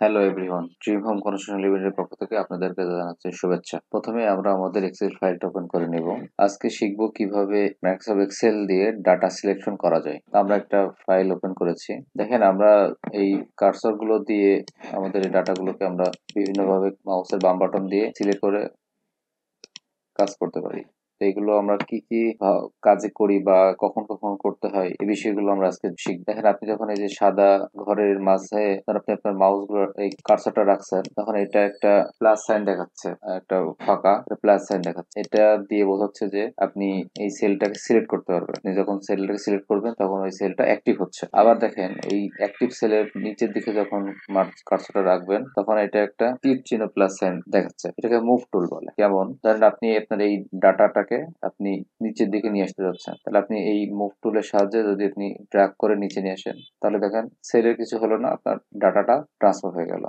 Hello everyone, dream home construction লিমিটেডের পক্ষ থেকে আপনাদেরকে জানাচ্ছি শুভেচ্ছা। প্রথমে আমরা আমাদের এক্সেল ফাইলটা ওপেন করে নেব। আজকে শিখব কিভাবে মাইক্রোসফট এক্সেল দিয়ে ডাটা সিলেকশন করা যায়। আমরা একটা ফাইল ওপেন করেছি। দেখেন আমরা এই কার্সর গুলো দিয়ে আমাদের এই ডাটাগুলোকে আমরা বিভিন্নভাবে মাউসের বাম বাটন দিয়ে সিলেক্ট করে কাজ করতে পারি। তো এগুলো আমরা কি কি কাজে করি বা কখন কখন করতে হয় এই বিষয়গুলো আমরা আজকে শিখব। দেখেন আপনি যখন এই যে সাদা ঘরের মাঝে আপনি আপনার মাউস গুলো এই কার্সারটা রাখছেন, তখন এটা একটা প্লাস সাইন দেখাচ্ছে, একটা ফাঁকা প্লাস সাইন দেখাচ্ছে। এটা দিয়ে বোঝাচ্ছে যে আপনি এই সেলটাকে সিলেক্ট করতে পারবেন। আপনি যখন সেলটাকে সিলেক্ট করবেন তখন ওই সেলটা অ্যাক্টিভ হচ্ছে। আবার দেখেন এই অ্যাক্টিভ সেলের নিচের দিকে যখন কার্সারটা রাখবেন তখন এটা একটা তীর চিহ্ন প্লাস সাইন দেখাচ্ছে। এটাকে মুভ টুল বলে। কেমন ধরেন আপনি আপনার এই ডাটাটাকে আপনি নিচের দিকে নিয়ে আসতে যাচ্ছেন, তাহলে আপনি এই মুভ টুলের সাহায্যে যদি আপনি ড্র্যাগ করে নিচে নিয়ে আসেন, তাহলে দেখেন সেলের কিছু হলো না, আপনার ডাটাটা ট্রান্সফার হয়ে গেল।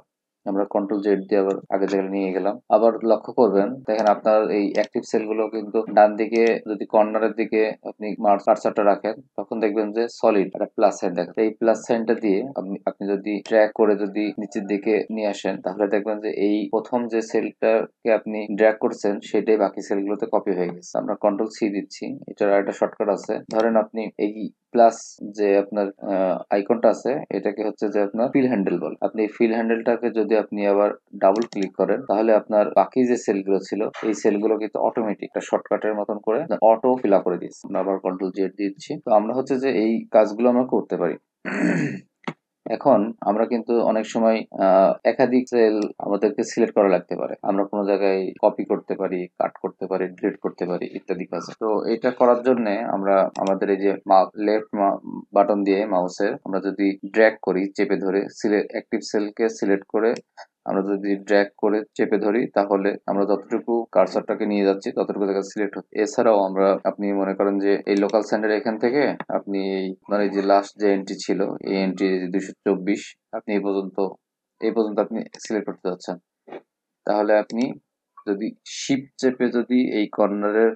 আমরা কন্ট্রোল জেড দিয়ে আবার আগের জায়গায় নিয়ে গেলাম। আবার লক্ষ্য করবেন, দেখেন আপনার এই অ্যাক্টিভ সেলগুলো কিন্তু ডান দিকে যদি কর্নারের দিকে আপনি কার্সারটা রাখেন, তখন দেখবেন যে সলিড একটা প্লাস সাইন দেখেন। এই প্লাস সাইনটা দিয়ে আপনি যদি ট্র্যাক করে যদি নিচের দিকে নিয়ে আসেন, তাহলে দেখবেন যে এই প্রথম যে সেলটাকে আপনি ড্র্যাগ করছেন সেটাই বাকি সেলগুলোতে কপি হয়ে গেছে। আমরা কন্ট্রোল সি দিচ্ছি, এটার একটা শর্টকাট আছে। ধরেন আপনি এই প্লাস যে আপনার আইকনটা আছে, এটাকে হচ্ছে যে আপনার ফিল হ্যান্ডেল বলে। আপনি এই ফিল হ্যান্ডেলটাকে যদি আপনি আবার ডাবল ক্লিক করেন, তাহলে আপনার বাকি যে সেলগুলো ছিল এই সেলগুলো কিন্তু অটোমেটিক একটা শর্টকাটের মতন করে অটো ফিল আপ করে দিচ্ছে। আমরা আবার কন্ট্রোল জেড দিচ্ছি। তো আমরা হচ্ছে যে এই কাজগুলো আমরা করতে পারি। এখন আমরা কিন্তু অনেক সময় একাধিক সেল আমাদেরকে সিলেক্ট করা লাগতে পারে। আমরা কোনো জায়গায় কপি করতে পারি, কাট করতে পারি, ডিলিট করতে পারি ইত্যাদি কাজ। তো এটা করার জন্য আমরা আমাদের এই যে লেফট বাটন দিয়ে মাউসের আমরা যদি ড্র্যাগ করি, চেপে ধরে অ্যাক্টিভ সেলকে সিলেক্ট করে আমরা যদি ড্র্যাগ করে চেপে ধরি, তাহলে আমরা যতটুকু কার্সারটাকে নিয়ে যাচ্ছি ততটুকু জায়গা সিলেক্ট হচ্ছে। এছাড়াও আমরা আপনি মনে করেন যে এই লোকাল সেন্টার এখান থেকে আপনি এই মানে যে লাস্ট যে এন্ট্রি ছিল এই এন্ট্রি 224 আপনি এই পর্যন্ত আপনি সিলেক্ট করতে যাচ্ছেন, তাহলে আপনি যদি শিফট চেপে যদি এই কর্নারের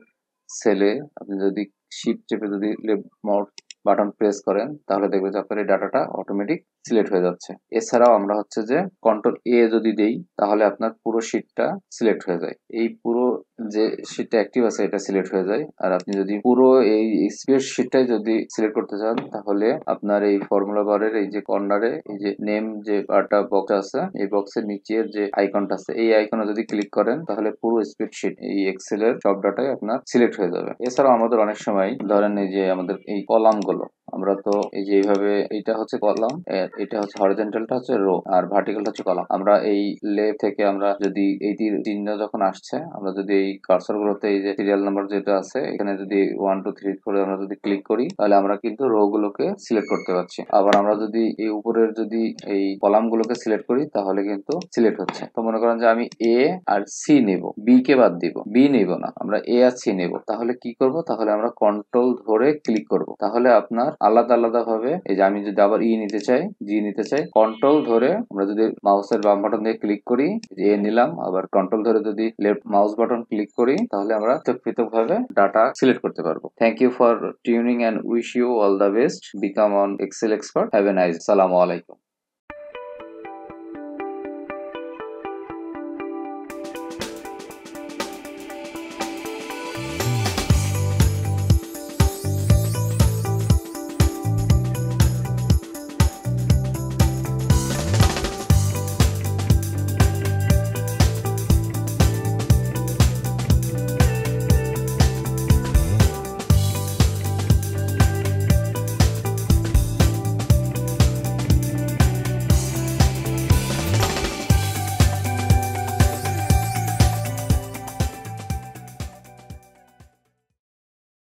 সেলে আপনি যদি শিফট চেপে যদি লেফট মাউস বাটন প্রেস করেন, তাহলে দেখবেন যে আপনার এই ডাটাটা অটোমেটিক সিলেক্ট হয়ে যাচ্ছে। এছাড়াও আমরা হচ্ছে যে কন্ট্রোল এ যদি দেই, তাহলে আপনার পুরো শিটটা সিলেক্ট হয়ে যায়। এই পুরো যে শিটটা অ্যাক্টিভ আছে এটা সিলেক্ট হয়ে যায়। আর আপনি যদি পুরো এই শিটটাই যদি সিলেক্ট করতে চান, তাহলে আপনার এই ফর্মুলা বারের এই যে কর্নারে এই যে নেম যে বারটা বক্স আছে, এই বক্সের নিচের যে আইকনটা আছে এই আইকনে যদি ক্লিক করেন, তাহলে পুরো স্প্রেডশিট এই এক্সেল এর সব ডাটাই আপনার সিলেক্ট হয়ে যাবে। এছাড়াও আমাদের অনেক সময় ধরেন এই যে আমাদের এই কলাম গুলো, আমরা তো এই যে এইভাবে এটা হচ্ছে কলাম, এটা হচ্ছে হরিজন্টালটা হচ্ছে রো, আর ভার্টিক্যালটা হচ্ছে কলাম। আমরা এই লেফট থেকে আমরা যদি এই তীর চিহ্ন যখন আসছে, আমরা যদি এই কার্সর গুলোতে এই যে সিরিয়াল নাম্বার যেটা আছে এখানে যদি 1 2 3 করে আমরা যদি ক্লিক করি, তাহলে আমরা কিন্তু রো গুলোকে সিলেক্ট করতে পারছি। আবার আমরা যদি এই উপরের যদি এই কলাম গুলোকে সিলেক্ট করি, তাহলে কিন্তু সিলেক্ট হচ্ছে। তো মনে করেন যে আমি এ আর সি নেব, বি কে বাদ দিব, বি নেব না, আমরা এ আর সি নেব। তাহলে কি করব, তাহলে আমরা কন্ট্রোল ধরে ক্লিক করব। তাহলে আপনার আলাদা আলাদা ভাবে এই যে আমি যদি আবার ই নিতে চাই, জি নিতে চাই, কন্ট্রোল ধরে আমরা যদি মাউসের বাম বাটন দিয়ে ক্লিক করি, এ নিলাম, আবার কন্ট্রোল ধরে যদি লেফট মাউস বাটন ক্লিক করি, তাহলে আমরা পৃথক ভাবে ডাটা সিলেক্ট করতে পারবো। Thank you for tuning and wish you all the best. Become on Excel expert. Have a nice. আসসালামু আলাইকুম।